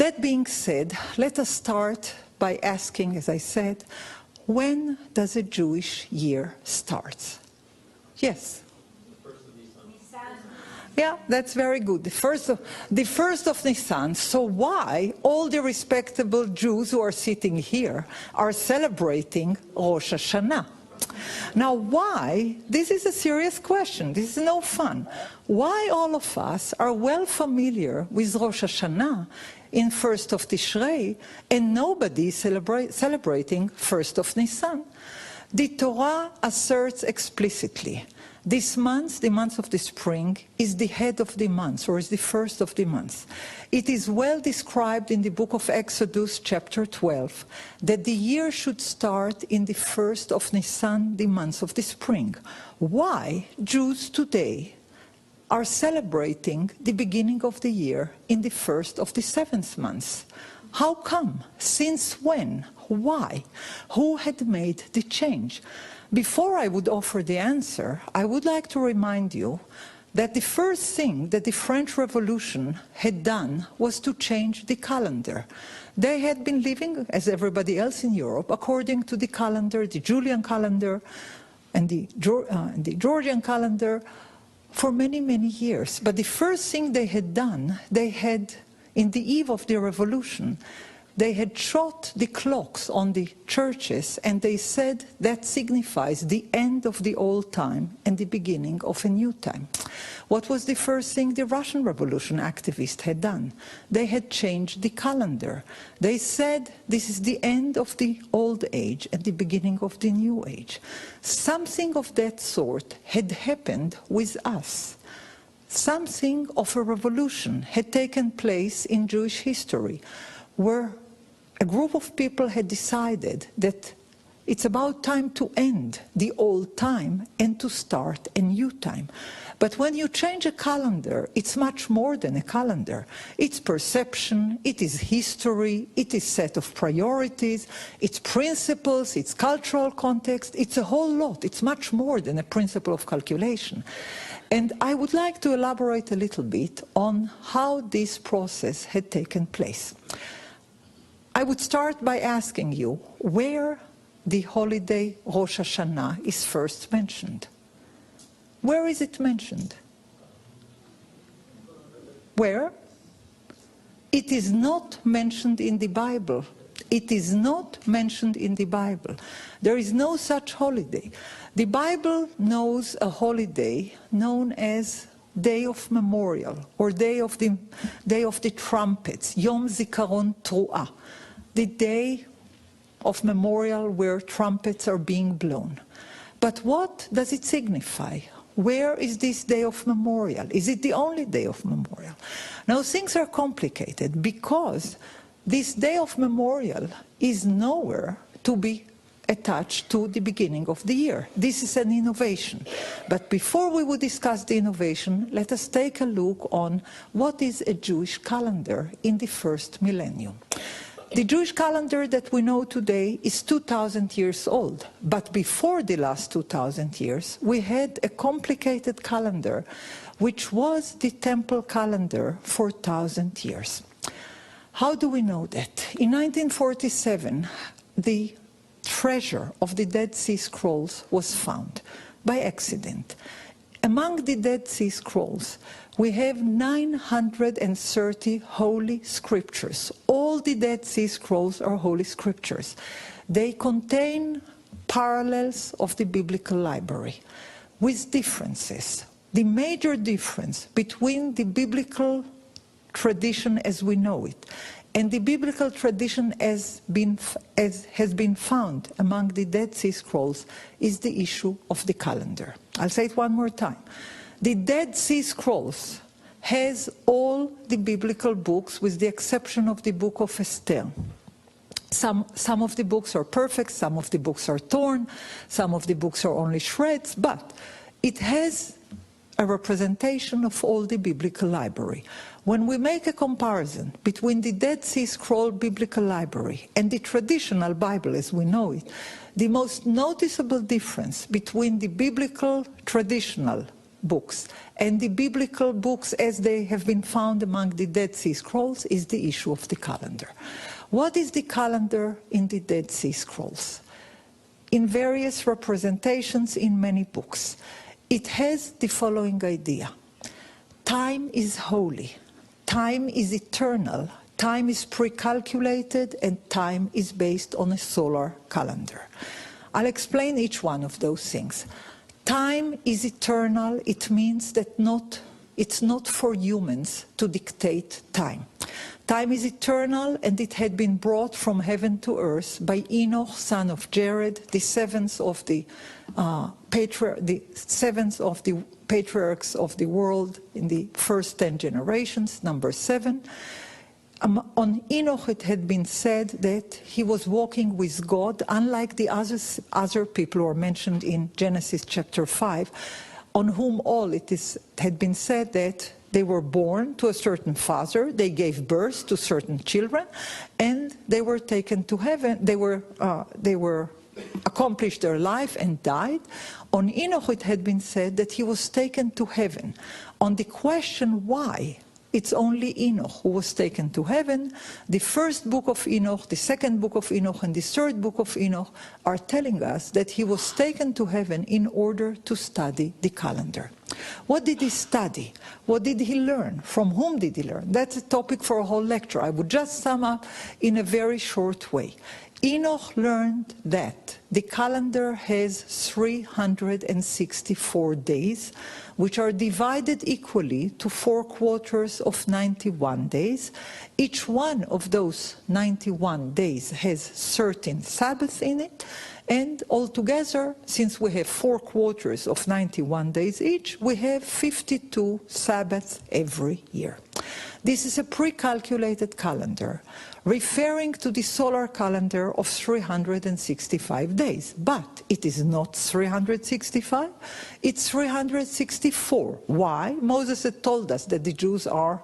That being said, let us start by asking, as I said, when does a Jewish year start? Yes? Yeah, that's very good. The first of Nisan. So why all the respectable Jews who are sitting here are celebrating Rosh Hashanah? Now why? This is a serious question. This is no fun. Why all of us are well familiar with Rosh Hashanah in 1st of Tishrei and nobody is celebrating 1st of Nisan? The Torah asserts explicitly this month, the month of the spring, is the head of the month, or is the first of the month. It is well described in the book of Exodus, chapter 12, that the year should start in the 1st of Nisan, the month of the spring. Why Jews today are celebrating the beginning of the year in the 1st of the 7th month? How come? Since when? Why? Who had made the change? Before I would offer the answer, I would like to remind you that the first thing that the French Revolution had done was to change the calendar. They had been living, as everybody else in Europe, according to the calendar, the Julian calendar and the Georgian calendar, for many, many years. But the first thing they had done, they had, in the eve of the revolution, they had shot the clocks on the churches and they said that signifies the end of the old time and the beginning of a new time. What was the first thing the Russian Revolution activists had done? They had changed the calendar. They said this is the end of the old age and the beginning of the new age. Something of that sort had happened with us. Something of a revolution had taken place in Jewish history, where a group of people had decided that it's about time to end the old time and to start a new time. But when you change a calendar, it's much more than a calendar. It's perception, it is history, it is set of priorities, it's principles, it's cultural context, it's a whole lot. It's much more than a principle of calculation. And I would like to elaborate a little bit on how this process had taken place. I would start by asking you where the holiday Rosh Hashanah is first mentioned. Where is it mentioned? Where? It is not mentioned in the Bible. It is not mentioned in the Bible. There is no such holiday. The Bible knows a holiday known as Day of Memorial, or Day of the Trumpets, Yom Zikaron Truah, the day of memorial where trumpets are being blown. But what does it signify? Where is this day of memorial? Is it the only day of memorial? Now things are complicated because this day of memorial is nowhere to be attached to the beginning of the year. This is an innovation. But before we would discuss the innovation, let us take a look on what is a Jewish calendar in the first millennium. The Jewish calendar that we know today is 2,000 years old. But before the last 2,000 years, we had a complicated calendar, which was the temple calendar for 1,000 years. How do we know that? In 1947, the treasure of the Dead Sea Scrolls was found by accident. Among the Dead Sea Scrolls, we have 930 holy scriptures. All the Dead Sea Scrolls are holy scriptures. They contain parallels of the biblical library with differences. The major difference between the biblical tradition as we know it and the biblical tradition as has been found among the Dead Sea Scrolls is the issue of the calendar. I'll say it one more time. The Dead Sea Scrolls has all the biblical books with the exception of the book of Esther. Some of the books are perfect, some of the books are torn, some of the books are only shreds, but it has a representation of all the biblical library. When we make a comparison between the Dead Sea Scroll biblical library and the traditional Bible as we know it, the most noticeable difference between the biblical traditional books. And the biblical books, as they have been found among the Dead Sea Scrolls, is the issue of the calendar. What is the calendar in the Dead Sea Scrolls? In various representations in many books, it has the following idea. Time is holy, time is eternal, time is pre-calculated, and time is based on a solar calendar. I'll explain each one of those things. Time is eternal. It means that it's not for humans to dictate time. Time is eternal, and it had been brought from heaven to earth by Enoch, son of Jared, the seventh of the patriarchs of the world in the first 10 generations, number 7. On Enoch it had been said that he was walking with God, unlike the other people who are mentioned in Genesis chapter 5, on whom all had been said that they were born to a certain father, they gave birth to certain children, and they were taken to heaven. They were accomplished their life and died. On Enoch it had been said that he was taken to heaven. On the question why, it's only Enoch who was taken to heaven. The first book of Enoch, the second book of Enoch, and the third book of Enoch are telling us that he was taken to heaven in order to study the calendar. What did he study? What did he learn? From whom did he learn? That's a topic for a whole lecture. I would just sum up in a very short way. Enoch learned that the calendar has 364 days, which are divided equally to 4 quarters of 91 days. Each one of those 91 days has 13 Sabbaths in it, and altogether, since we have 4 quarters of 91 days each, we have 52 Sabbaths every year. This is a pre-calculated calendar, referring to the solar calendar of 365 days. But it is not 365, it's 364. Why? Moses had told us that the Jews are,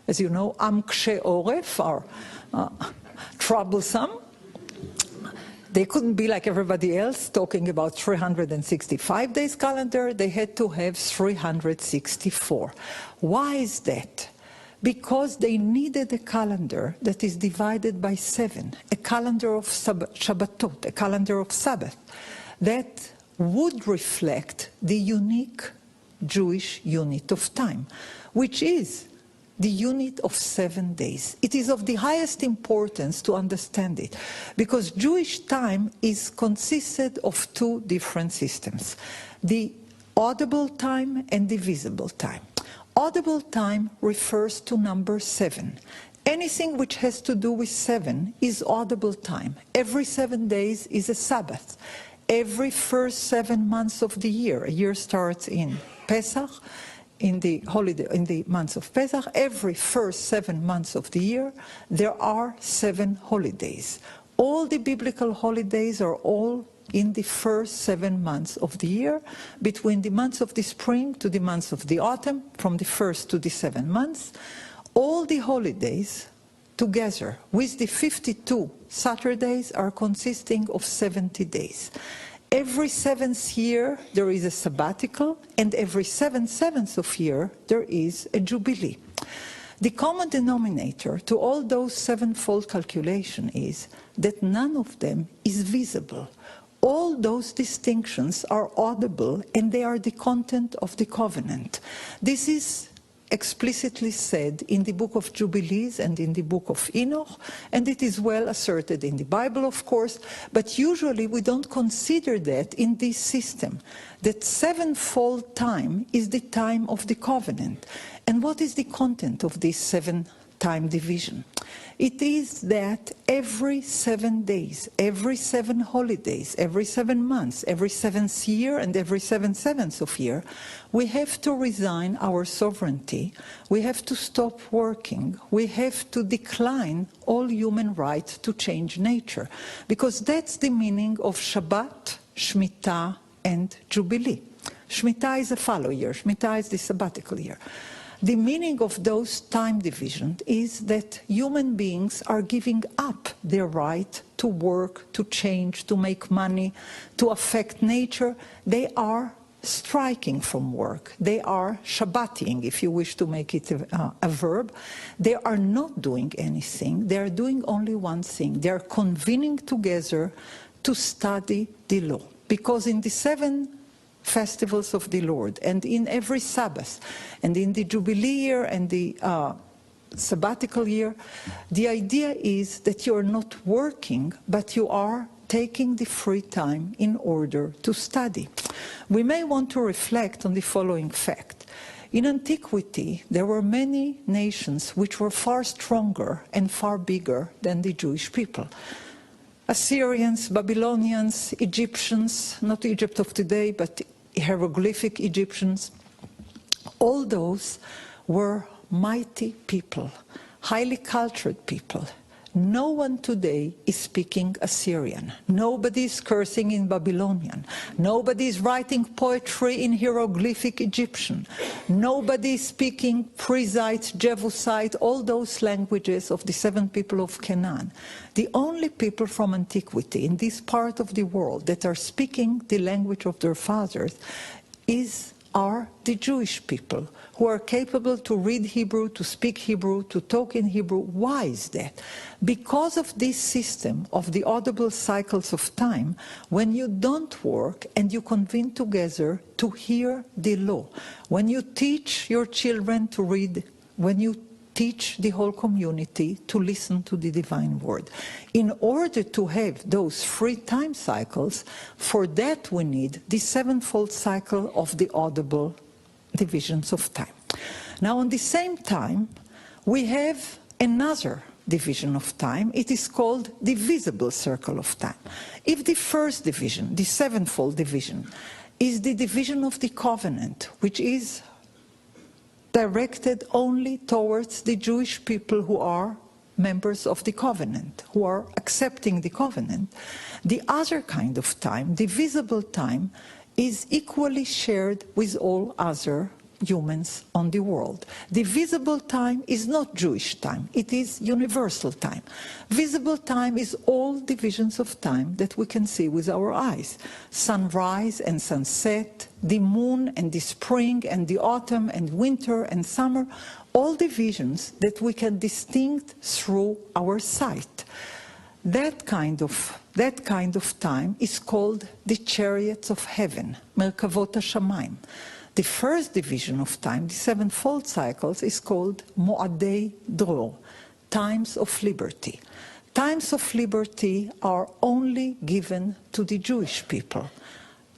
as you know, am kshe oref, are troublesome. They couldn't be like everybody else talking about 365 days calendar. They had to have 364. Why is that? Because they needed a calendar that is divided by 7, a calendar of Shabbatot, a calendar of Sabbath, that would reflect the unique Jewish unit of time, which is the unit of 7 days. It is of the highest importance to understand it, because Jewish time is consisted of 2 different systems, the audible time and the visible time. Audible time refers to number 7. Anything which has to do with 7 is audible time. Every 7 days is a Sabbath. Every first 7 months of the year, a year starts in Pesach, in the months of Pesach, every first 7 months of the year, there are 7 holidays. All the biblical holidays are all in the first 7 months of the year, between the months of the spring to the months of the autumn, from the first to the 7 months. All the holidays together with the 52 Saturdays are consisting of 70 days. Every 7th year there is a sabbatical, and every 7/7 of year there is a jubilee. The common denominator to all those 7-fold calculation is that none of them is visible. All those distinctions are audible, and they are the content of the covenant. This is explicitly said in the book of Jubilees and in the book of Enoch, and it is well asserted in the Bible, of course, but usually we don't consider that in this system, that 7-fold time is the time of the covenant. And what is the content of this 7-time division? It is that every 7 days, every 7 holidays, every 7 months, every 7th year, and every 7/7 of year, we have to resign our sovereignty, we have to stop working, we have to decline all human right to change nature, because that's the meaning of Shabbat, Shemitah, and Jubilee. Shemitah is a fallow year, Shemitah is the sabbatical year. The meaning of those time divisions is that human beings are giving up their right to work, to change, to make money, to affect nature. They are striking from work. They are Shabbating, if you wish to make it a verb. They are not doing anything. They are doing only one thing. They are convening together to study the law. Because in the 7 festivals of the Lord, and in every Sabbath, and in the Jubilee year and the sabbatical year, the idea is that you are not working, but you are taking the free time in order to study. We may want to reflect on the following fact. In antiquity, there were many nations which were far stronger and far bigger than the Jewish people. Assyrians, Babylonians, Egyptians, not Egypt of today, but hieroglyphic Egyptians, all those were mighty people, highly cultured people. No one today is speaking Assyrian. Nobody is cursing in Babylonian. Nobody is writing poetry in hieroglyphic Egyptian. Nobody is speaking Prezite, Jebusite, all those languages of the 7 people of Canaan. The only people from antiquity in this part of the world that are speaking the language of their fathers are the Jewish people, who are capable to read Hebrew, to speak Hebrew, to talk in Hebrew. Why is that? Because of this system of the audible cycles of time, when you don't work and you convene together to hear the law, when you teach your children to read, when you teach the whole community to listen to the divine word. In order to have those free time cycles, for that we need the 7-fold cycle of the audible divisions of time. Now, on the same time, we have another division of time. It is called the visible circle of time. If the first division, the 7-fold division, is the division of the covenant, which is directed only towards the Jewish people who are members of the covenant, who are accepting the covenant, the other kind of time, the visible time, is equally shared with all other humans on the world. The visible time is not Jewish time, it is universal time. Visible time is all divisions of time that we can see with our eyes. Sunrise and sunset, the moon and the spring and the autumn and winter and summer, all divisions that we can distinguish through our sight. That kind of time is called the chariots of heaven, Merkavot HaShamayim. The first division of time, the 7-fold cycles, is called Mo'adei Dror, times of liberty. Times of liberty are only given to the Jewish people.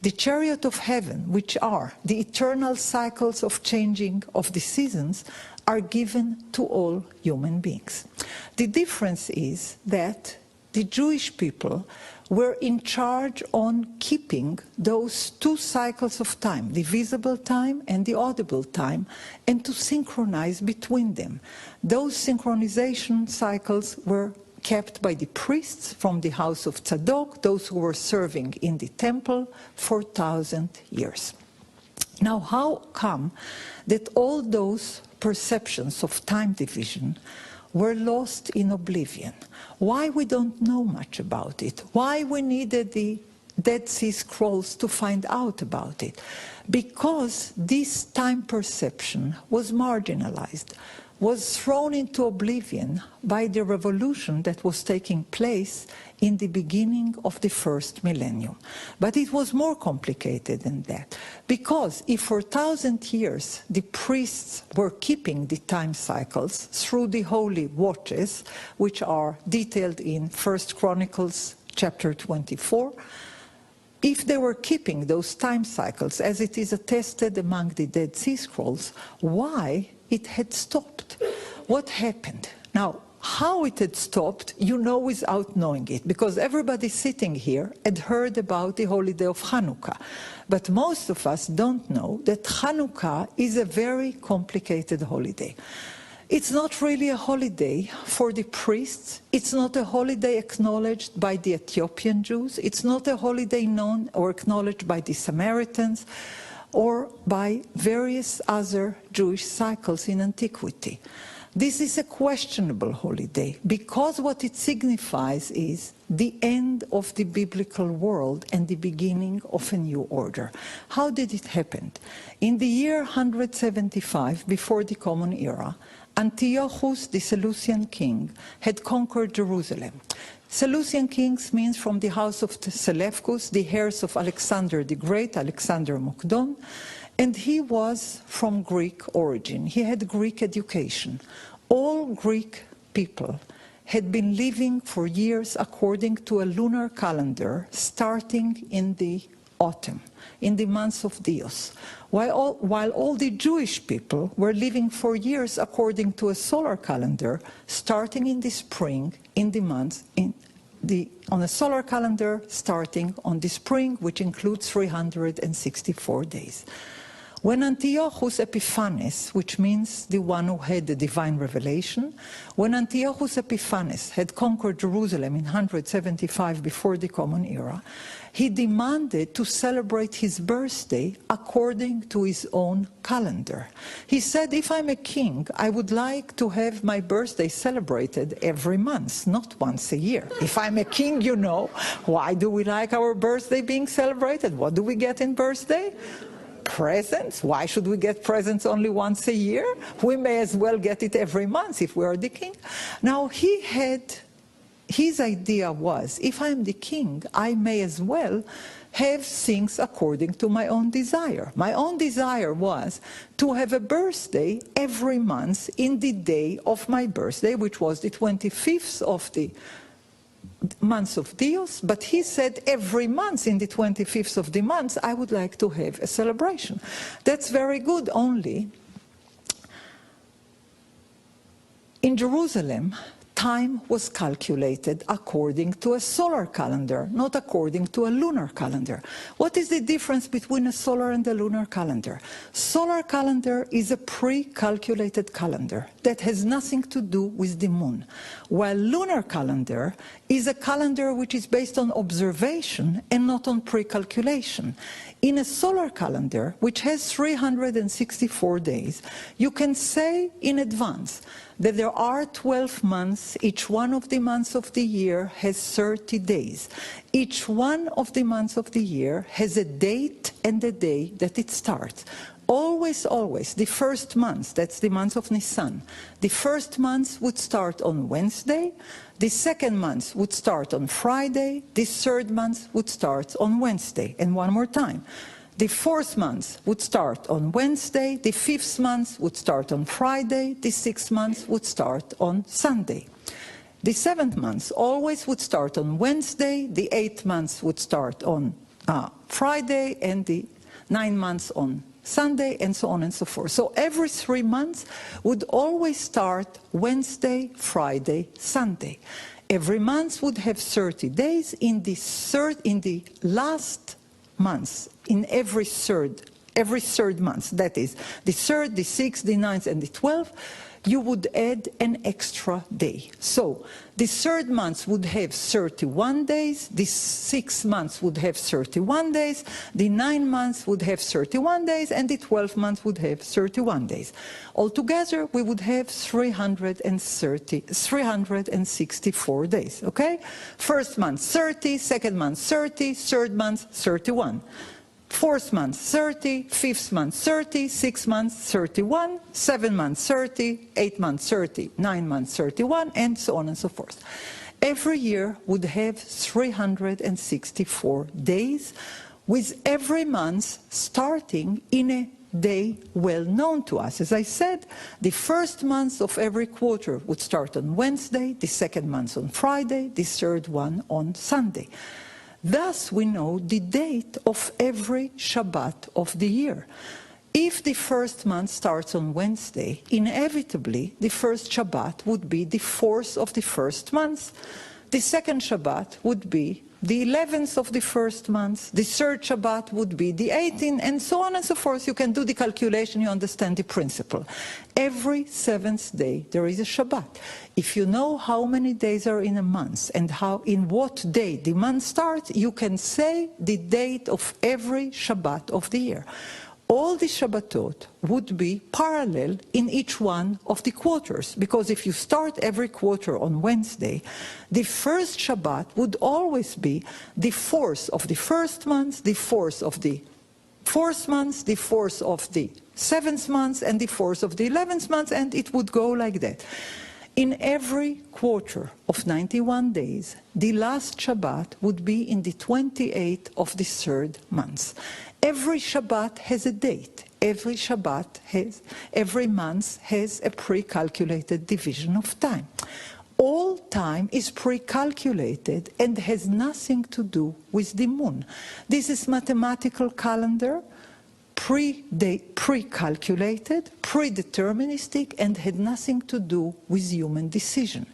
The chariot of heaven, which are the eternal cycles of changing of the seasons, are given to all human beings. The difference is that the Jewish people were in charge on keeping those 2 cycles of time, the visible time and the audible time, and to synchronize between them. Those synchronization cycles were kept by the priests from the house of Tzadok, those who were serving in the temple for 1,000 years. Now, how come that all those perceptions of time division were lost in oblivion? Why we don't know much about it? Why we needed the Dead Sea Scrolls to find out about it? Because this time perception was marginalized, was thrown into oblivion by the revolution that was taking place in the beginning of the first millennium. But it was more complicated than that, because if for 1,000 years the priests were keeping the time cycles through the holy watches, which are detailed in 1 Chronicles chapter 24, if they were keeping those time cycles as it is attested among the Dead Sea Scrolls, why it had stopped? What happened? Now, how it had stopped, you know without knowing it, because everybody sitting here had heard about the holiday of Hanukkah. But most of us don't know that Hanukkah is a very complicated holiday. It's not really a holiday for the priests. It's not a holiday acknowledged by the Ethiopian Jews. It's not a holiday known or acknowledged by the Samaritans or by various other Jewish cycles in antiquity. This is a questionable holiday because what it signifies is the end of the biblical world and the beginning of a new order. How did it happen? In the year 175 before the Common Era, Antiochus, the Seleucian king, had conquered Jerusalem. Seleucian kings means from the house of Seleucus, the heirs of Alexander the Great, Alexander Mokdon, and he was from Greek origin. He had Greek education. All Greek people had been living for years according to a lunar calendar starting in the autumn, in the months of Dios, while all the Jewish people were living for years according to a solar calendar starting in the spring, in the months, on a solar calendar starting on the spring, which includes 364 days. When Antiochus Epiphanes, which means the one who had the divine revelation, when Antiochus Epiphanes had conquered Jerusalem in 175 before the Common Era, he demanded to celebrate his birthday according to his own calendar. He said, if I'm a king, I would like to have my birthday celebrated every month, not once a year. If I'm a king, you know, why do we like our birthday being celebrated? What do we get in birthday? Presents. Why should we get presents only once a year? We may as well get it every month if we are the king. Now his idea was, if I'm the king, I may as well have things according to my own desire. My own desire was to have a birthday every month in the day of my birthday, which was the 25th of the months of Dios, but he said every month in the 25th of the month I would like to have a celebration. That's very good, only in Jerusalem time was calculated according to a solar calendar, not according to a lunar calendar. What is the difference between a solar and a lunar calendar? Solar calendar is a pre-calculated calendar that has nothing to do with the moon, while lunar calendar is a calendar which is based on observation and not on pre-calculation. In a solar calendar, which has 364 days, you can say in advance that there are 12 months, each one of the months of the year has 30 days. Each one of the months of the year has a date and a day that it starts. Always, always, the first month, that's the month of Nisan, the first month would start on Wednesday, the second month would start on Friday, the third month would start on Wednesday. And one more time. The fourth month would start on Wednesday, the fifth month would start on Friday, the sixth month would start on Sunday. The seventh month always would start on Wednesday, the eighth month would start on Friday, and the 9 months on Sunday, and so on and so forth. So every 3 months would always start Wednesday, Friday, Sunday. Every month would have 30 days. In the last month, in every third month, that is, the 3rd, the 6th, the 9th, and the 12th, you would add an extra day. So the 3rd month would have 31 days, the 6th month would have 31 days, the 9th month would have 31 days, and the 12th month would have 31 days. Altogether, we would have 364 days, okay? First month 30, second month 30, third month 31. 4th month 30, 5th month 30, 6th month 31, 7th month 30, 8th month 30, 9th month 31, and so on and so forth. Every year would have 364 days, with every month starting in a day well known to us. As I said, the first month of every quarter would start on Wednesday, the second month on Friday, the third one on Sunday. Thus, we know the date of every Shabbat of the year. If the first month starts on Wednesday, inevitably the first Shabbat would be the 4th of the first month. The second Shabbat would be the 11th of the first month. The third Shabbat would be the 18th, and so on and so forth. You can do the calculation, you understand the principle. Every 7th day there is a Shabbat. If you know how many days are in a month and in what day the month starts, you can say the date of every Shabbat of the year. all the Shabbatot would be parallel in each one of the quarters, because if you start every quarter on Wednesday, the first Shabbat would always be the fourth of the first month, the fourth of the fourth month, the fourth of the seventh month, and the fourth of the 11th month, and it would go like that. In every quarter of 91 days, the last Shabbat would be in the 28th of the third month. Every Shabbat has a date. Every month has a pre-calculated division of time. All time is pre-calculated and has nothing to do with the moon. This is mathematical calendar, pre-calculated, predeterministic, and had nothing to do with human decision.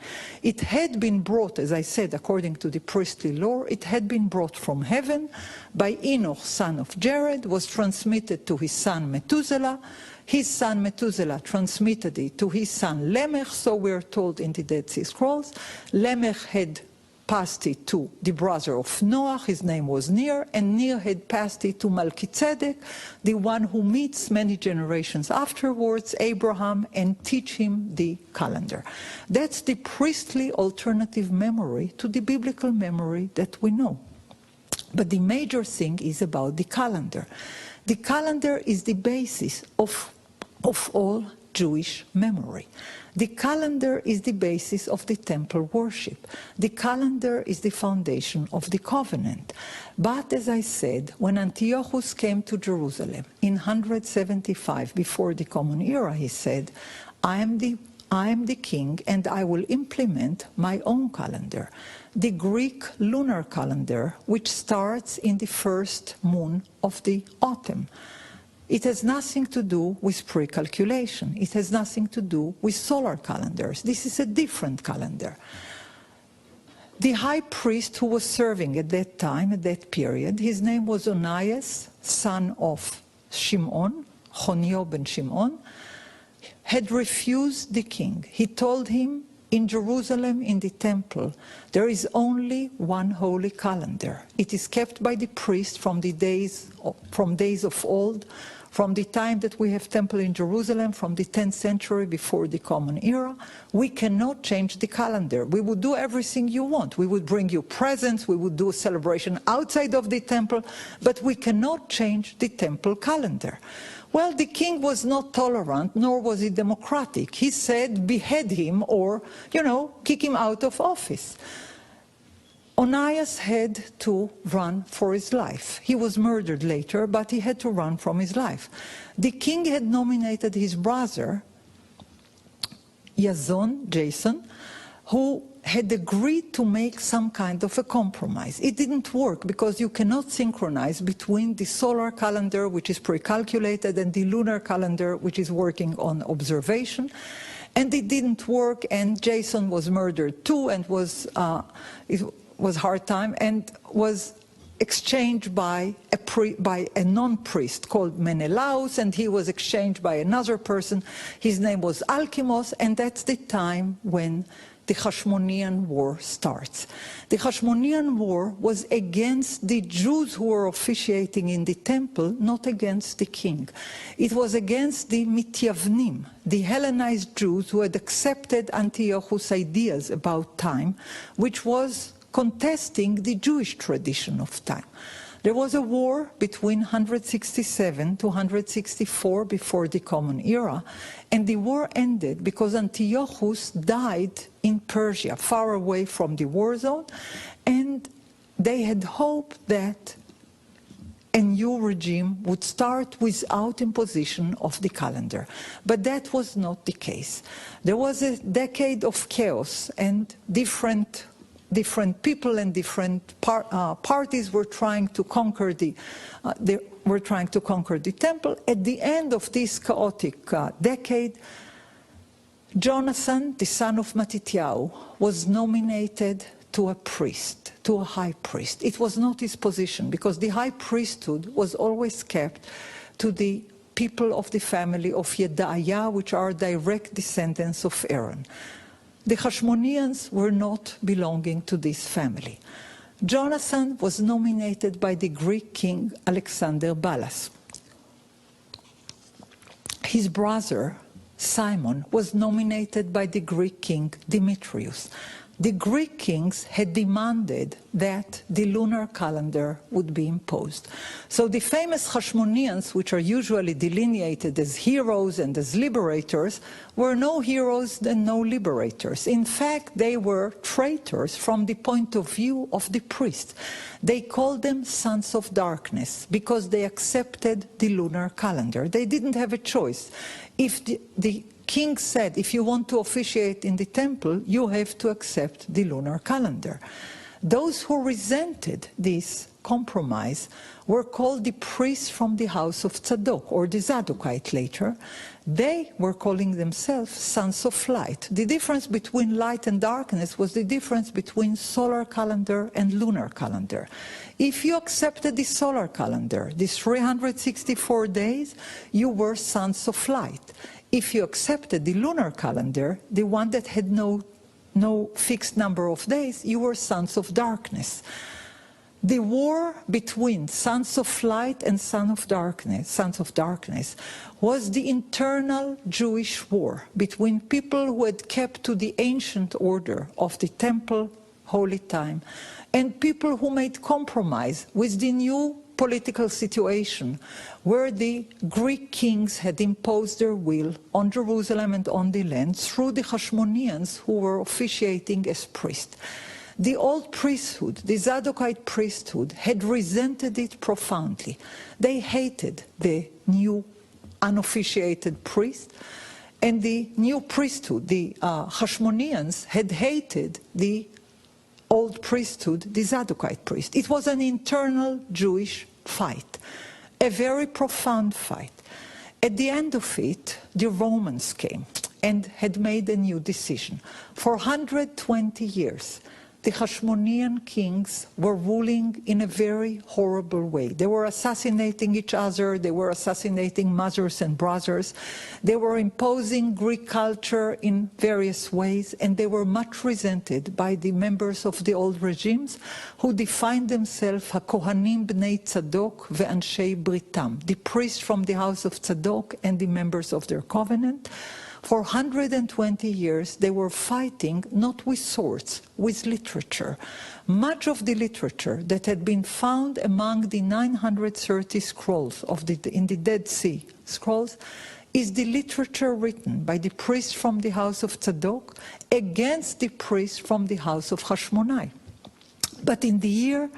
It had been brought, as I said, according to the priestly law, it had been brought from heaven by Enoch, son of Jared, was transmitted to his son Methuselah. His son Methuselah transmitted it to his son Lamech, so we're told in the Dead Sea Scrolls. Lamech had passed it to the brother of Noah, his name was Ner, and Ner had passed it to Melchizedek, the one who meets many generations afterwards, Abraham, and teach him the calendar. That's the priestly alternative memory to the biblical memory that we know. But the major thing is about the calendar. The calendar is the basis of all Jewish memory. The calendar is the basis of the temple worship. The calendar is the foundation of the covenant. But as I said, when Antiochus came to Jerusalem in 175 before the Common Era, he said, I am the king and I will implement my own calendar. The Greek lunar calendar, which starts in the first moon of the autumn. It has nothing to do with pre-calculation. It has nothing to do with solar calendars. This is a different calendar. The high priest who was serving at that time, at that period, his name was Onias, son of Shimon, Chonio ben Shimon, had refused the king. He told him, in Jerusalem, in the temple, there is only one holy calendar. It is kept by the priest from days of old, from the time that we have temple in Jerusalem, from the 10th century before the Common Era. We cannot change the calendar. We would do everything you want. We would bring you presents, we would do a celebration outside of the temple, but we cannot change the temple calendar. Well, the king was not tolerant, nor was he democratic. He said, behead him or, kick him out of office. Onias had to run for his life. He was murdered later, but he had to run from his life. The king had nominated his brother, Jason, who had agreed to make some kind of a compromise. It didn't work because you cannot synchronize between the solar calendar, which is pre-calculated, and the lunar calendar, which is working on observation. And it didn't work, and Jason was murdered too, and it was hard time, and was exchanged by a non-priest called Menelaus, and he was exchanged by another person. His name was Alkimos, and that's the time when the Hashmonean War starts. The Hashmonean War was against the Jews who were officiating in the temple, not against the king. It was against the Mityavnim, the Hellenized Jews who had accepted Antiochus' ideas about time, which was contesting the Jewish tradition of time. There was a war between 167 to 164 before the Common Era, and the war ended because Antiochus died in Persia, far away from the war zone, and they had hoped that a new regime would start without imposition of the calendar. But that was not the case. There was a decade of chaos, and different people and different parties were trying to conquer the temple. At the end of this chaotic decade, Jonathan, the son of Matityahu, was nominated to a priest, to a high priest. It was not his position, because the high priesthood was always kept to the people of the family of Yedaiah, which are direct descendants of Aaron. The Hashmoneans were not belonging to this family. Jonathan was nominated by the Greek king Alexander Balas. his brother, Simon, was nominated by the Greek king Demetrius. The Greek kings had demanded that the lunar calendar would be imposed. So the famous Hashmoneans, which are usually delineated as heroes and as liberators, were no heroes and no liberators. In fact, they were traitors from the point of view of the priest. They called them sons of darkness because they accepted the lunar calendar. They didn't have a choice. If the king said, if you want to officiate in the temple, you have to accept the lunar calendar. Those who resented this compromise were called the priests from the house of Tzadok, or the Zadokite later. They were calling themselves sons of light. The difference between light and darkness was the difference between solar calendar and lunar calendar. If you accepted the solar calendar, these 364 days, you were sons of light. If you accepted the lunar calendar, the one that had no fixed number of days, you were sons of darkness. The war between sons of light and sons of darkness, was the internal Jewish war between people who had kept to the ancient order of the temple, holy time, and people who made compromise with the new political situation where the Greek kings had imposed their will on Jerusalem and on the land through the Hashmoneans who were officiating as priests. The old priesthood, the Zadokite priesthood, had resented it profoundly. They hated the new unofficiated priest, and the new priesthood, the Hashmoneans, had hated the old priesthood, the Zadokite priest. It was an internal Jewish fight, a very profound fight. At the end of it, the Romans came and had made a new decision. For 120 years, the Hashmonean kings were ruling in a very horrible way. They were assassinating each other, they were assassinating mothers and brothers, they were imposing Greek culture in various ways, and they were much resented by the members of the old regimes who defined themselves HaKohanim Bnei Tzadok ve'Anshei Britam, the priests from the house of Tzadok and the members of their covenant. For 120 years, they were fighting not with swords, with literature. Much of the literature that had been found among the 930 scrolls in the Dode Zee Scrolls is the literature written by the priests from the house of Tzadok against the priests from the house of Hashmonai. But in the year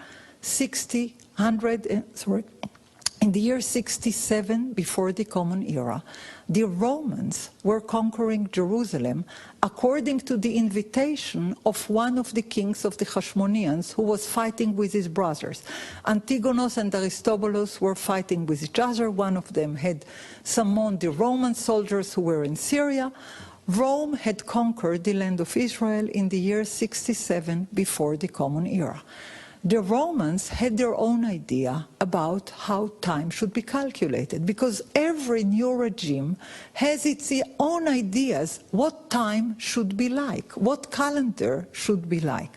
67 before the Common Era, the Romans were conquering Jerusalem according to the invitation of one of the kings of the Hashmoneans who was fighting with his brothers. Antigonus and Aristobulus were fighting with each other. One of them had summoned the Roman soldiers who were in Syria. Rome had conquered the land of Israel in the year 67 before the Common Era. The Romans had their own idea about how time should be calculated, because every new regime has its own ideas what time should be like, what calendar should be like.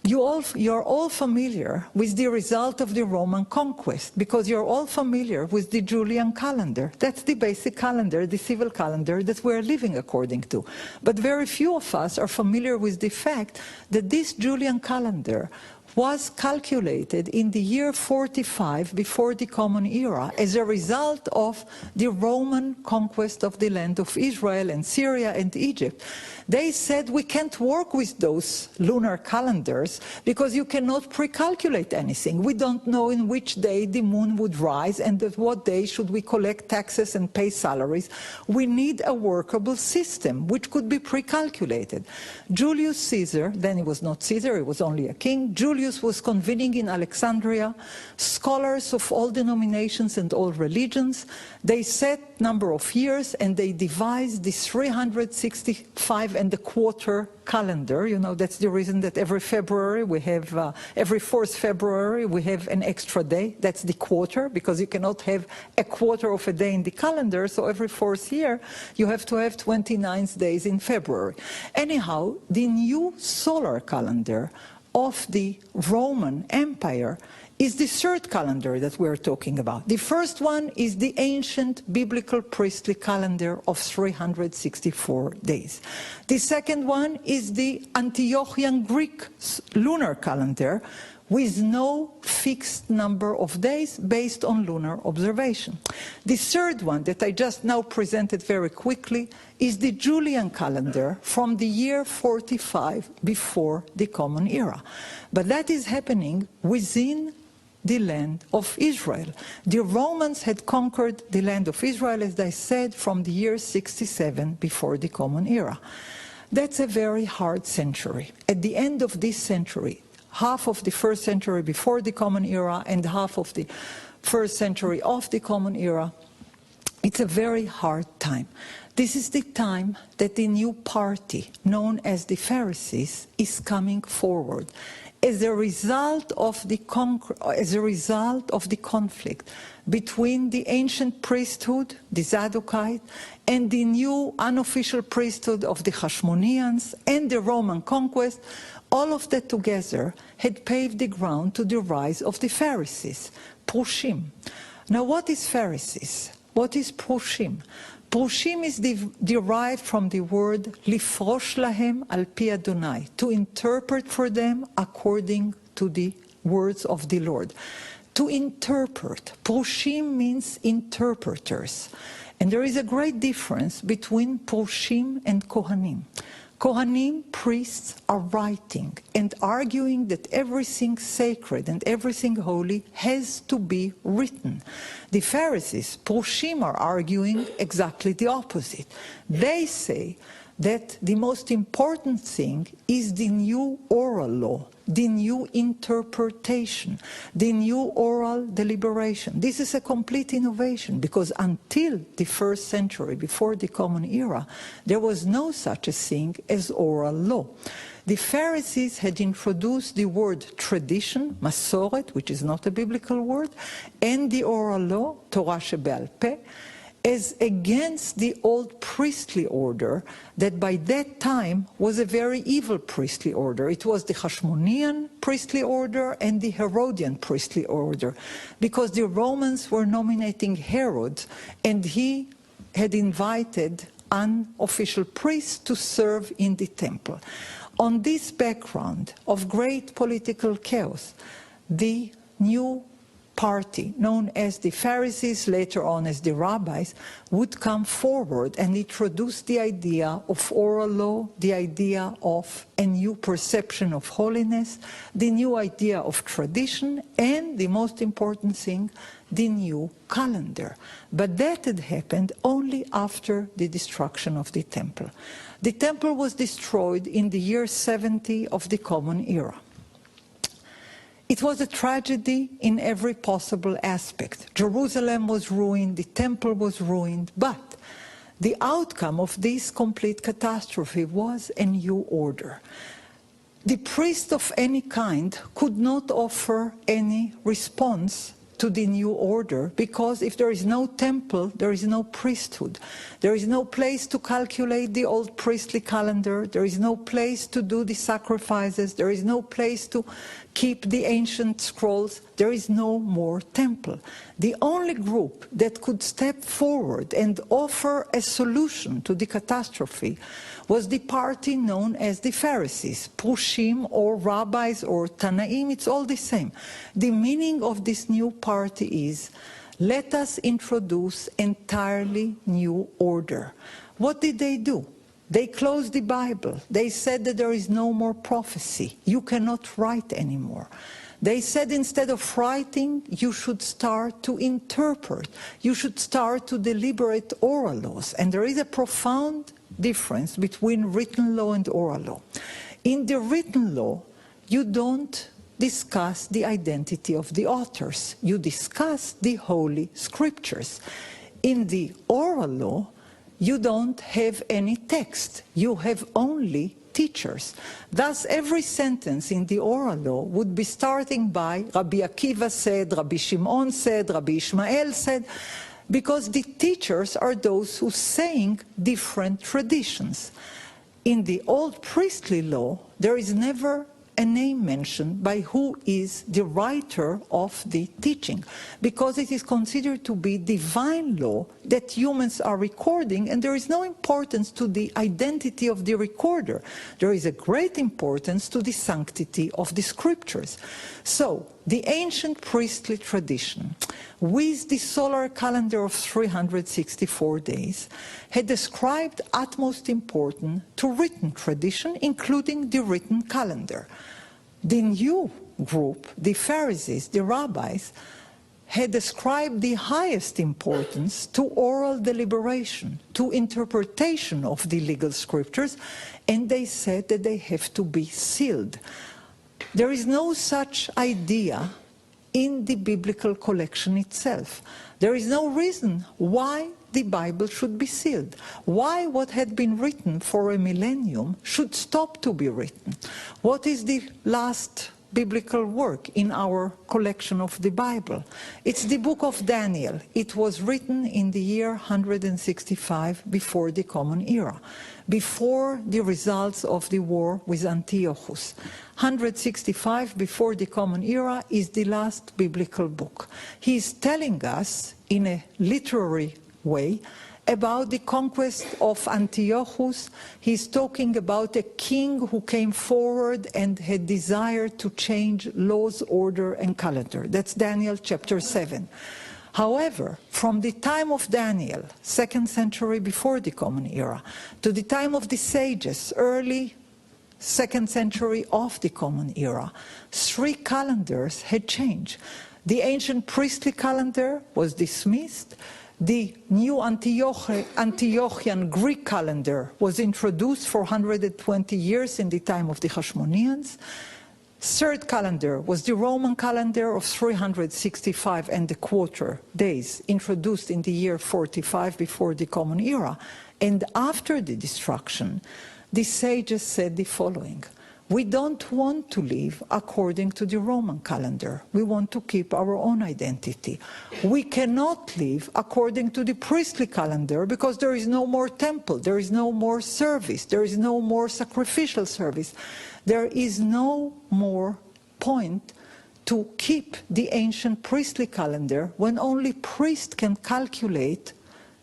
You're all familiar with the result of the Roman conquest, because you're all familiar with the Julian calendar. That's the basic calendar, the civil calendar that we're living according to. But very few of us are familiar with the fact that this Julian calendar was calculated in the year 45 before the Common Era as a result of the Roman conquest of the land of Israel and Syria and Egypt. They said we can't work with those lunar calendars because you cannot pre-calculate anything. We don't know in which day the moon would rise and at what day should we collect taxes and pay salaries. We need a workable system which could be pre-calculated. Julius Caesar, then he was not Caesar, he was only a king, Julius was convening in Alexandria scholars of all denominations and all religions. They set number of years and they devised the 365 and a quarter calendar. You know, that's the reason that every February we have, every 4th February we have an extra day. That's the quarter, because you cannot have a quarter of a day in the calendar, so every 4th year you have to have 29 days in February. Anyhow, the new solar calendar of the Roman Empire is the third calendar that we're talking about. The first one is the ancient biblical priestly calendar of 364 days. The second one is the Antiochian Greek lunar calendar with no fixed number of days based on lunar observation. The third one that I just now presented very quickly is the Julian calendar from the year 45 before the Common Era. But that is happening within the land of Israel. The Romans had conquered the land of Israel, as I said, from the year 67 before the Common Era. That's a very hard century. At the end of this century, half of the first century before the Common Era and half of the first century of the Common Era, it's a very hard time. This is the time that the new party, known as the Pharisees, is coming forward. As a result of the conflict between the ancient priesthood, the Zadokite, and the new unofficial priesthood of the Hashmoneans and the Roman conquest, all of that together had paved the ground to the rise of the Pharisees, Proshim. Now, what is Pharisees? What is Proshim? Proshim is derived from the word lifrosh lahem al pi Adonai, to interpret for them according to the words of the Lord. To interpret. Proshim means interpreters. And there is a great difference between Proshim and Kohanim. Kohanim, priests, are writing and arguing that everything sacred and everything holy has to be written. The Pharisees, Proshim, are arguing exactly the opposite. They say that the most important thing is the new oral law, the new interpretation, the new oral deliberation. This is a complete innovation, because until the first century, before the Common Era, there was no such a thing as oral law. The Pharisees had introduced the word tradition, masoret, which is not a biblical word, and the oral law, Torah shebe'al peh, as against the old priestly order that by that time was a very evil priestly order. It was the Hashmonean priestly order and the Herodian priestly order, because the Romans were nominating Herod, and he had invited unofficial priests to serve in the temple. On this background of great political chaos, the new party, known as the Pharisees, later on as the rabbis, would come forward and introduce the idea of oral law, the idea of a new perception of holiness, the new idea of tradition, and the most important thing, the new calendar. But that had happened only after the destruction of the temple. The temple was destroyed in the year 70 of the Common Era. It was a tragedy in every possible aspect. Jerusalem was ruined, the temple was ruined, but the outcome of this complete catastrophe was a new order. The priest of any kind could not offer any response to the new order, because if there is no temple, there is no priesthood. There is no place to calculate the old priestly calendar. There is no place to do the sacrifices. There is no place to keep the ancient scrolls. There is no more temple. The only group that could step forward and offer a solution to the catastrophe was the party known as the Pharisees, Proshim or rabbis or Tanaim, it's all the same. The meaning of this new party is, let us introduce entirely new order. What did they do? They closed the Bible. They said that there is no more prophecy. You cannot write anymore. They said instead of writing, you should start to interpret. You should start to deliberate oral laws. And there is a profound difference between written law and oral law. In the written law, you don't discuss the identity of the authors. You discuss the Holy Scriptures. In the oral law, you don't have any text. You have only teachers. Thus, every sentence in the oral law would be starting by Rabbi Akiva said, Rabbi Shimon said, Rabbi Ishmael said, because the teachers are those who saying different traditions. In the old priestly law, there is never a name mentioned by who is the writer of the teaching, because it is considered to be divine law that humans are recording, and there is no importance to the identity of the recorder. There is a great importance to the sanctity of the scriptures. So, the ancient priestly tradition, with the solar calendar of 364 days, had ascribed utmost importance to written tradition, including the written calendar. The new group, the Pharisees, the rabbis, had ascribed the highest importance to oral deliberation, to interpretation of the legal scriptures, and they said that they have to be sealed. There is no such idea in the biblical collection itself. There is no reason why the Bible should be sealed. Why what had been written for a millennium should stop to be written. What is the last biblical work in our collection of the Bible? It's the book of Daniel. It was written in the year 165 before the Common Era, before the results of the war with Antiochus. 165 before the Common Era is the last biblical book. He is telling us in a literary way about the conquest of Antiochus. He's talking about a king who came forward and had desired to change laws, order, and calendar. That's Daniel chapter 7. However, from the time of Daniel, 2nd century before the Common Era, to the time of the sages, early 2nd century of the Common Era, 3 calendars had changed. The ancient priestly calendar was dismissed. The new Antiochian Greek calendar was introduced for 120 years in the time of the Hashmoneans. 3rd calendar was the Roman calendar of 365 and a quarter days, introduced in the year 45 before the Common Era. And after the destruction, the sages said the following: we don't want to live according to the Roman calendar. We want to keep our own identity. We cannot live according to the priestly calendar because there is no more temple, there is no more service, there is no more sacrificial service. There is no more point to keep the ancient priestly calendar when only priests can calculate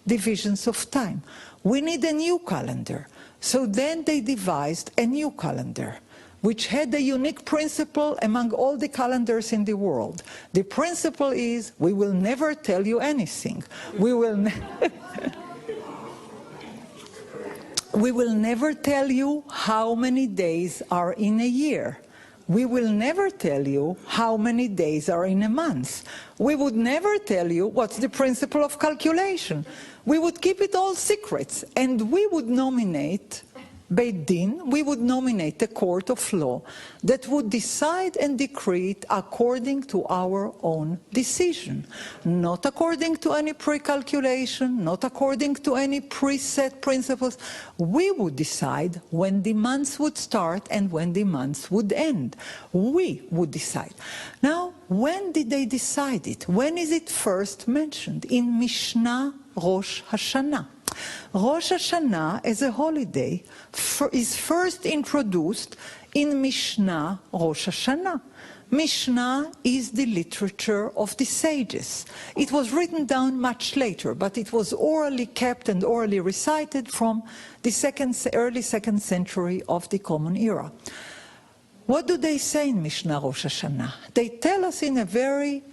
divisions of time. We need a new calendar. So then they devised a new calendar, which had a unique principle among all the calendars in the world. The principle is, we will never tell you anything. We will never tell you how many days are in a year. We will never tell you how many days are in a month. We would never tell you what's the principle of calculation. We would keep it all secrets, and we would nominate Beit Din, we would nominate a court of law that would decide and decree it according to our own decision, not according to any pre-calculation, not according to any preset principles. We would decide when the months would start and when the months would end. We would decide. Now, when did they decide it? When is it first mentioned? In Mishnah Rosh Hashanah. Rosh Hashanah as a holiday is first introduced in Mishnah Rosh Hashanah. Mishnah is the literature of the sages. It was written down much later, but it was orally kept and orally recited from the early 2nd century of the Common Era. What do they say in Mishnah Rosh Hashanah? They tell us in a very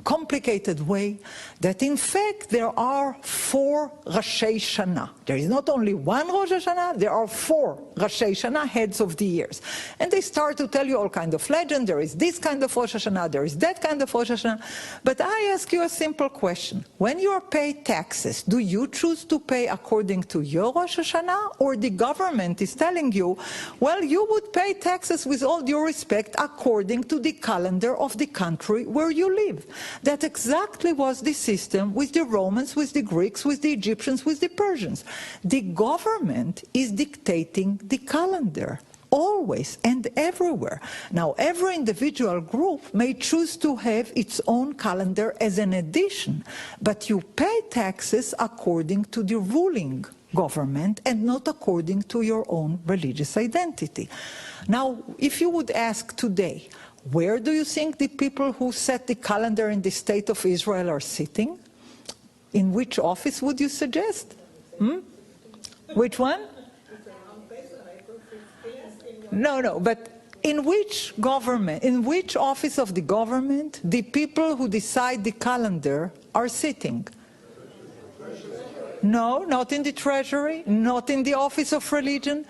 complicated way that in fact there are 4 Rashei Shana. There is not only one Rosh Hashanah, there are 4 Rashei Shana, heads of the years. And they start to tell you all kind of legend. There is this kind of Rosh Hashanah, there is that kind of Rosh Hashanah. But I ask you a simple question. When you are paid taxes, do you choose to pay according to your Rosh Hashanah, or the government is telling you, well, you would pay taxes with all due respect according to the calendar of the country where you live? That exactly was the system with the Romans, with the Greeks, with the Egyptians, with the Persians. The government is dictating the calendar, always and everywhere. Now, every individual group may choose to have its own calendar as an addition, but you pay taxes according to the ruling government and not according to your own religious identity. Now, if you would ask today, where do you think the people who set the calendar in the state of Israel are sitting? In which office would you suggest? Which one? No, but in which government, in which office of the government, the people who decide the calendar are sitting? No, not in the treasury, not in the office of religion,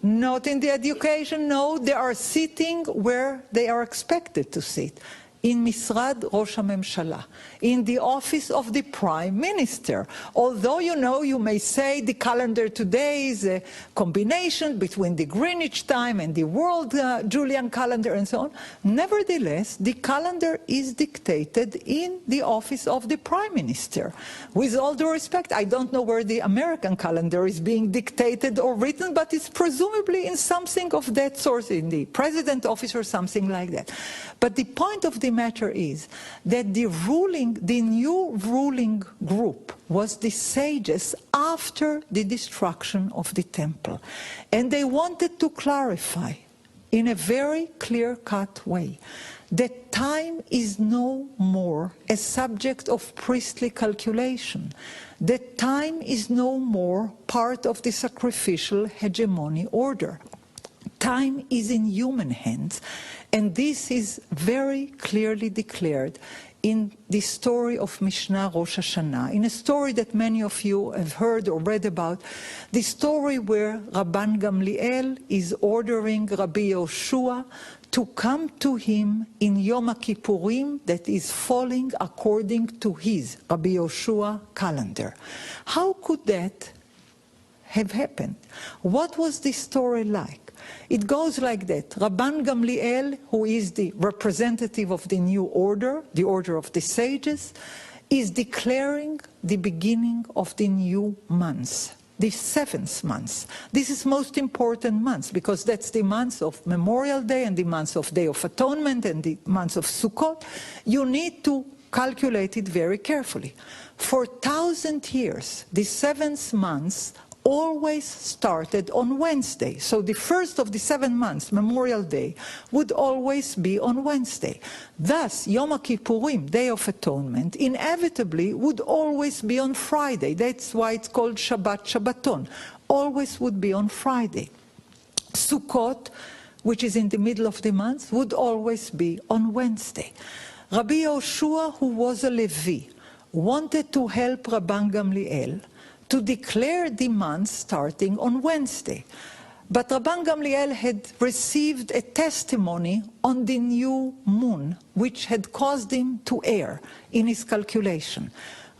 not in the education. No, they are sitting where they are expected to sit. In Misrad Rosh HaMemshala, in the office of the Prime Minister. Although, you may say the calendar today is a combination between the Greenwich time and the world Julian calendar and so on, nevertheless, the calendar is dictated in the office of the Prime Minister. With all due respect, I don't know where the American calendar is being dictated or written, but it's presumably in something of that sort, in the President's office or something like that. But the point of the matter is that the new ruling group was the sages after the destruction of the temple. And they wanted to clarify in a very clear-cut way that time is no more a subject of priestly calculation, that time is no more part of the sacrificial hegemony order. Time is in human hands, and this is very clearly declared in the story of Mishnah Rosh Hashanah, in a story that many of you have heard or read about, the story where Rabban Gamliel is ordering Rabbi Yoshua to come to him in Yom Kippurim that is falling according to his, Rabbi Yoshua, calendar. How could that have happened? What was the story like? It goes like that. Rabban Gamliel, who is the representative of the new order, the order of the sages, is declaring the beginning of the new month, the 7th month. This is most important month because that's the month of Memorial Day and the month of Day of Atonement and the month of Sukkot. You need to calculate it very carefully. For 1,000 years, the 7th month always started on Wednesday. So the first of the 7 months, Memorial Day, would always be on Wednesday. Thus, Yom Kippurim, Day of Atonement, inevitably would always be on Friday. That's why it's called Shabbat Shabbaton. Always would be on Friday. Sukkot, which is in the middle of the month, would always be on Wednesday. Rabbi Yoshua, who was a Levi, wanted to help Rabban Gamliel to declare the month starting on Wednesday. But Rabban Gamliel had received a testimony on the new moon, which had caused him to err in his calculation.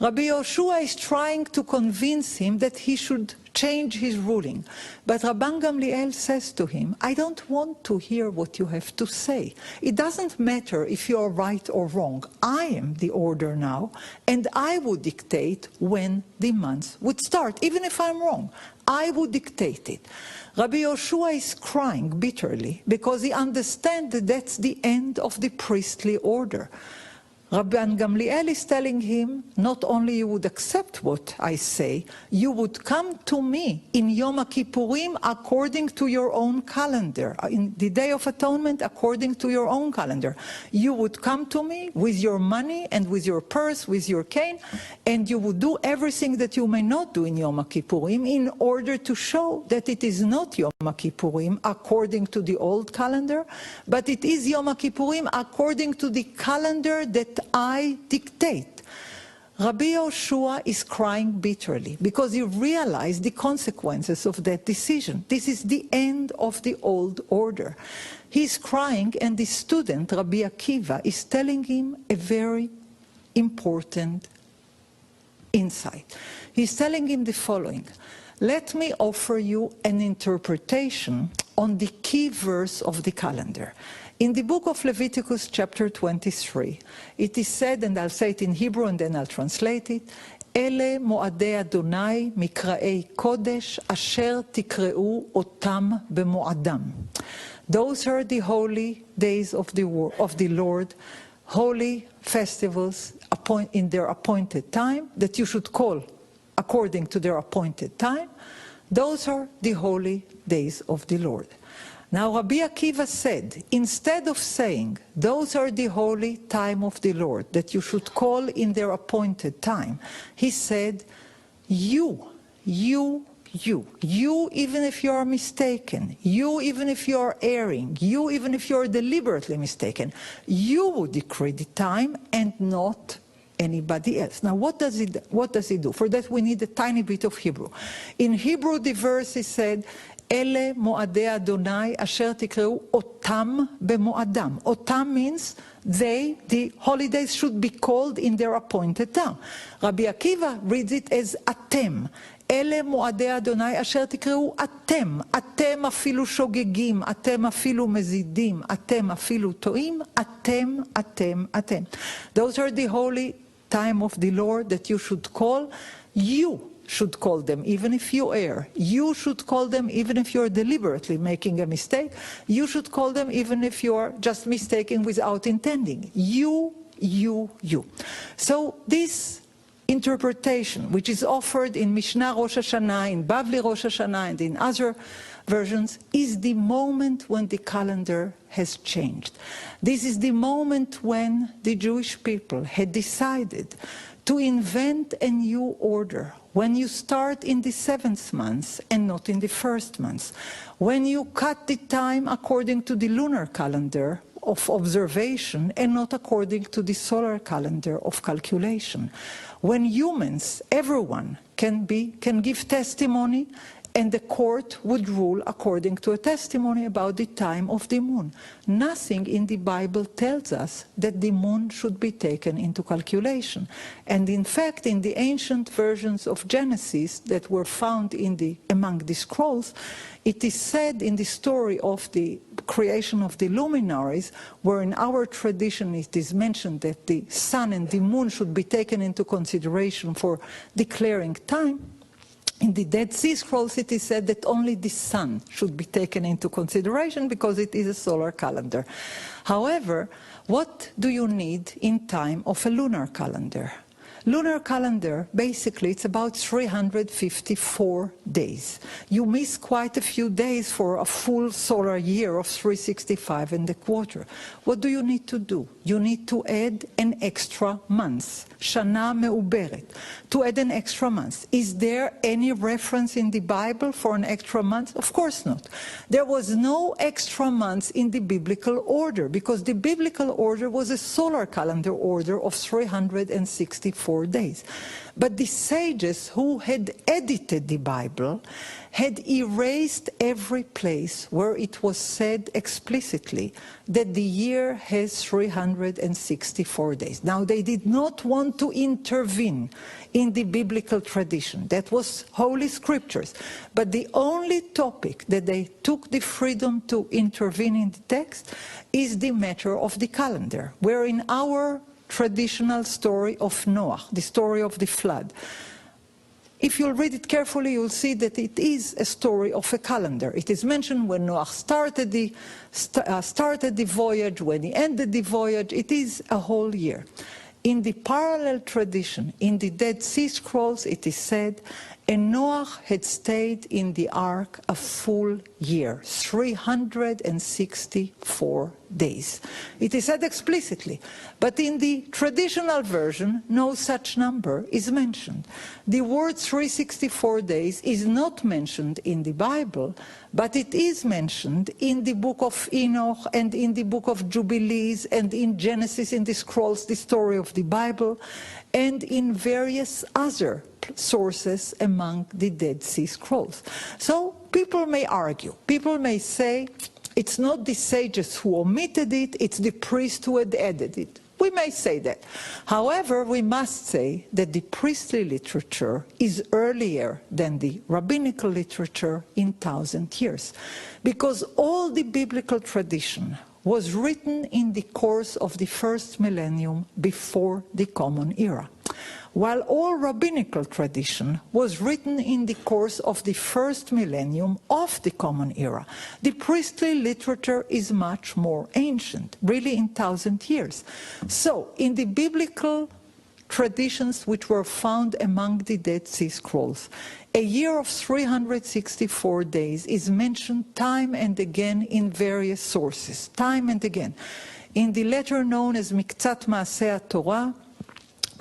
Rabbi Yoshua is trying to convince him that he should change his ruling. But Rabban Gamliel says to him, I don't want to hear what you have to say. It doesn't matter if you are right or wrong. I am the order now, and I would dictate when the month would start, even if I'm wrong. I would dictate it. Rabbi Yoshua is crying bitterly because he understands that that's the end of the priestly order. Rabban Gamliel is telling him, not only you would accept what I say, you would come to me in Yom Kippurim according to your own calendar, in the Day of Atonement according to your own calendar. You would come to me with your money and with your purse, with your cane, and you would do everything that you may not do in Yom Kippurim in order to show that it is not Yom Kippurim according to the old calendar, but it is Yom Kippurim according to the calendar that I dictate. Rabbi Yoshua is crying bitterly because he realized the consequences of that decision. This is the end of the old order. He's crying, and the student, Rabbi Akiva, is telling him a very important insight. He's telling him the following: let me offer you an interpretation on the key verse of the calendar. In the book of Leviticus, chapter 23, it is said, and I'll say it in Hebrew and then I'll translate it, Ele mo'adei Adonai mikra'ei kodesh asher tikra'u otam b'mo'adam. Those are the holy days of the Lord, holy festivals in their appointed time that you should call according to their appointed time, those are the holy days of the Lord. Now Rabbi Akiva said, instead of saying, those are the holy time of the Lord, that you should call in their appointed time, he said, you, even if you are mistaken, you, even if you are erring, you, even if you are deliberately mistaken, you would decree the time and not anybody else. Now, what does he do? For that, we need a tiny bit of Hebrew. In Hebrew, the verse is said, Ele moadei Adonai asher tikreu otam bemoadam. Otam means the holidays should be called in their appointed time. Rabbi Akiva reads it as atem. אלה מועדי אדוני אשר תקראו אתם, אתם אפילו שוגגים, אתם אפילו מזידים, אתם אפילו טועים, אתם. Those are the holy time of the Lord that you should call. You should call them even if you err. You should call them even if you're deliberately making a mistake. You should call them even if you're just mistaking without intending. You. So this interpretation, which is offered in Mishnah Rosh Hashanah, in Bavli Rosh Hashanah, and in other versions, is the moment when the calendar has changed. This is the moment when the Jewish people had decided to invent a new order. When you start in the 7th month and not in the 1st month. When you cut the time according to the lunar calendar of observation and not according to the solar calendar of calculation. When humans, everyone, can give testimony, and the court would rule according to a testimony about the time of the moon. Nothing in the Bible tells us that the moon should be taken into calculation. And in fact, in the ancient versions of Genesis that were found among the scrolls, it is said in the story of the creation of the luminaries, where in our tradition it is mentioned that the sun and the moon should be taken into consideration for declaring time. In the Dead Sea Scrolls, it is said that only the sun should be taken into consideration because it is a solar calendar. However, what do you need in time of a lunar calendar? Lunar calendar, basically, it's about 354 days. You miss quite a few days for a full solar year of 365 and a quarter. What do you need to do? You need to add an extra month. Shana me'uberet. To add an extra month. Is there any reference in the Bible for an extra month? Of course not. There was no extra month in the biblical order, because the biblical order was a solar calendar order of 364 days. But the sages who had edited the Bible had erased every place where it was said explicitly that the year has 364 days. Now, they did not want to intervene in the biblical tradition. That was Holy Scriptures. But the only topic that they took the freedom to intervene in the text is the matter of the calendar, where in our traditional story of Noah, the story of the flood, if you'll read it carefully, you'll see that it is a story of a calendar. It is mentioned when Noah started the voyage, when he ended the voyage. It is a whole year. In the parallel tradition, in the Dead Sea Scrolls, it is said, and Noah had stayed in the ark a full year, 364 days. It is said explicitly, but in the traditional version, no such number is mentioned. The word 364 days is not mentioned in the Bible, but it is mentioned in the book of Enoch and in the book of Jubilees and in Genesis, in the scrolls, the story of the Bible, and in various other sources among the Dead Sea Scrolls. So people may argue, people may say, it's not the sages who omitted it, it's the priest who had added it. We may say that. However, we must say that the priestly literature is earlier than the rabbinical literature in 1,000 years, because all the biblical tradition was written in the course of the first millennium before the Common Era, while all rabbinical tradition was written in the course of the first millennium of the Common Era. The priestly literature is much more ancient, really in 1,000 years. So, in the biblical traditions which were found among the Dead Sea Scrolls. A year of 364 days is mentioned time and again in various sources, time and again. In the letter known as Miktzat Maaseh HaTorah,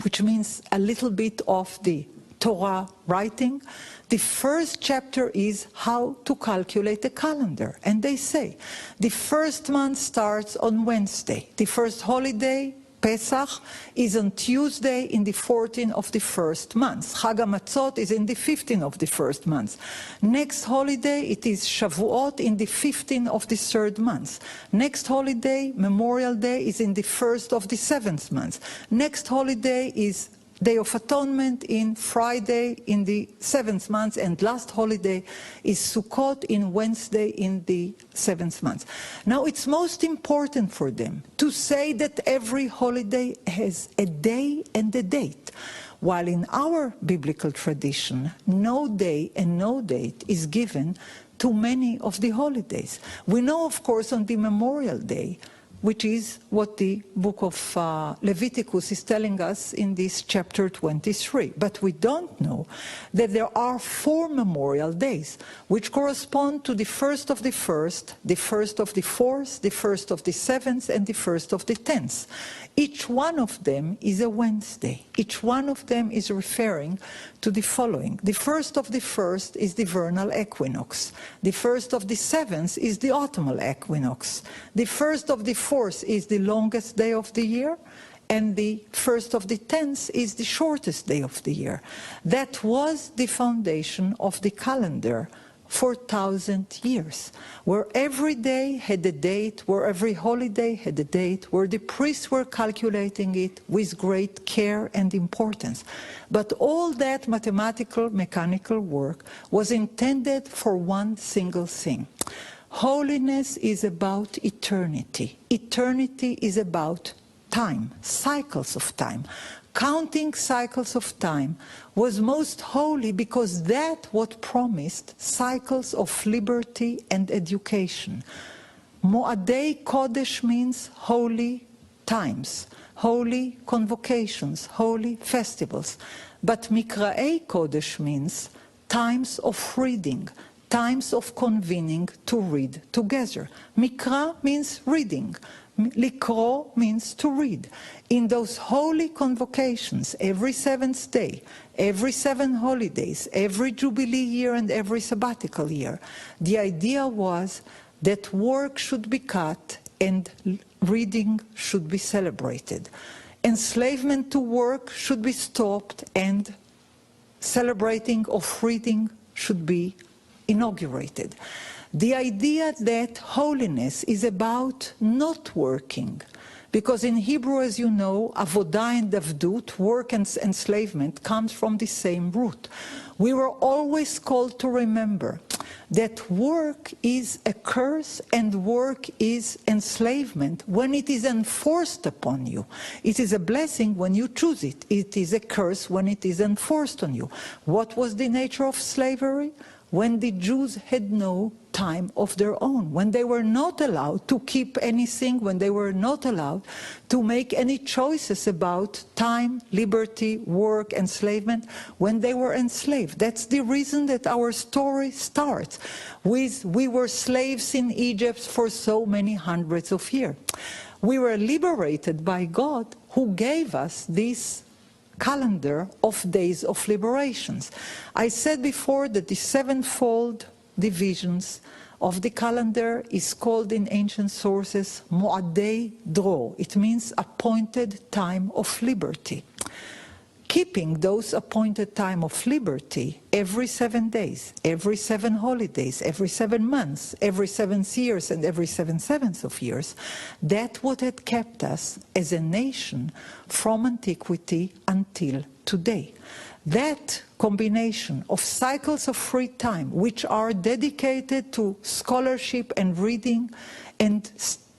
which means a little bit of the Torah writing, the first chapter is how to calculate a calendar. And they say, the first month starts on Wednesday. The first holiday, Pesach, is on Tuesday in the 14th of the first month. Chag HaMatzot is in the 15th of the first month. Next holiday, it is Shavuot in the 15th of the third month. Next holiday, Memorial Day, is in the 1st of the 7th month. Next holiday is Day of Atonement in Friday in the 7th month, and last holiday is Sukkot in Wednesday in the 7th month. Now it's most important for them to say that every holiday has a day and a date, while in our biblical tradition, no day and no date is given to many of the holidays. We know, of course, on the Memorial Day, which is what the book of Leviticus is telling us in this chapter 23. But we don't know that there are 4 memorial days, which correspond to the 1st of the 1st, the 1st of the 4th, the 1st of the 7th, and the 1st of the 10th. Each one of them is a Wednesday. Each one of them is referring to the following. The 1st of the 1st is the vernal equinox. The 1st of the 7th is the autumnal equinox. The 1st of the 4th is the longest day of the year, and the 1st of the 10th is the shortest day of the year. That was the foundation of the calendar for 1,000 years, where every day had a date, where every holiday had a date, where the priests were calculating it with great care and importance. But all that mathematical, mechanical work was intended for one single thing. Holiness is about eternity. Eternity is about time, cycles of time. Counting cycles of time was most holy because that what promised cycles of liberty and education. Moadei Kodesh means holy times, holy convocations, holy festivals. But Mikra'ei Kodesh means times of reading, times of convening to read together. Mikra means reading. Likro means to read. In those holy convocations, every 7th day, every 7 holidays, every jubilee year and every sabbatical year, the idea was that work should be cut and reading should be celebrated. Enslavement to work should be stopped and celebrating of reading should be inaugurated. The idea that holiness is about not working, because in Hebrew, as you know, avodah and avdut, work and enslavement, comes from the same root. We were always called to remember that work is a curse and work is enslavement when it is enforced upon you. It is a blessing when you choose it. It is a curse when it is enforced on you. What was the nature of slavery? When the Jews had no time of their own, when they were not allowed to keep anything, when they were not allowed to make any choices about time, liberty, work, enslavement, when they were enslaved. That's the reason that our story starts with we were slaves in Egypt for so many hundreds of years. We were liberated by God, who gave us this calendar of days of liberations. I said before that the 7-fold divisions of the calendar is called in ancient sources Moadei Dro. It means appointed time of liberty. Keeping those appointed time of liberty every 7 days, every 7 holidays, every 7 months, every 7 years and every 7/7 of years, that what had kept us as a nation from antiquity until today. That combination of cycles of free time, which are dedicated to scholarship and reading and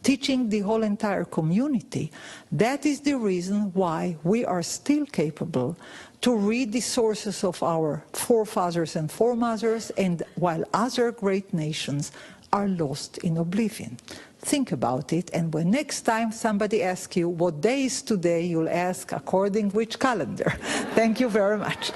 teaching the whole entire community, that is the reason why we are still capable to read the sources of our forefathers and foremothers, and while other great nations are lost in oblivion. Think about it, and when next time somebody asks you what day is today, you'll ask according which calendar. Thank you very much.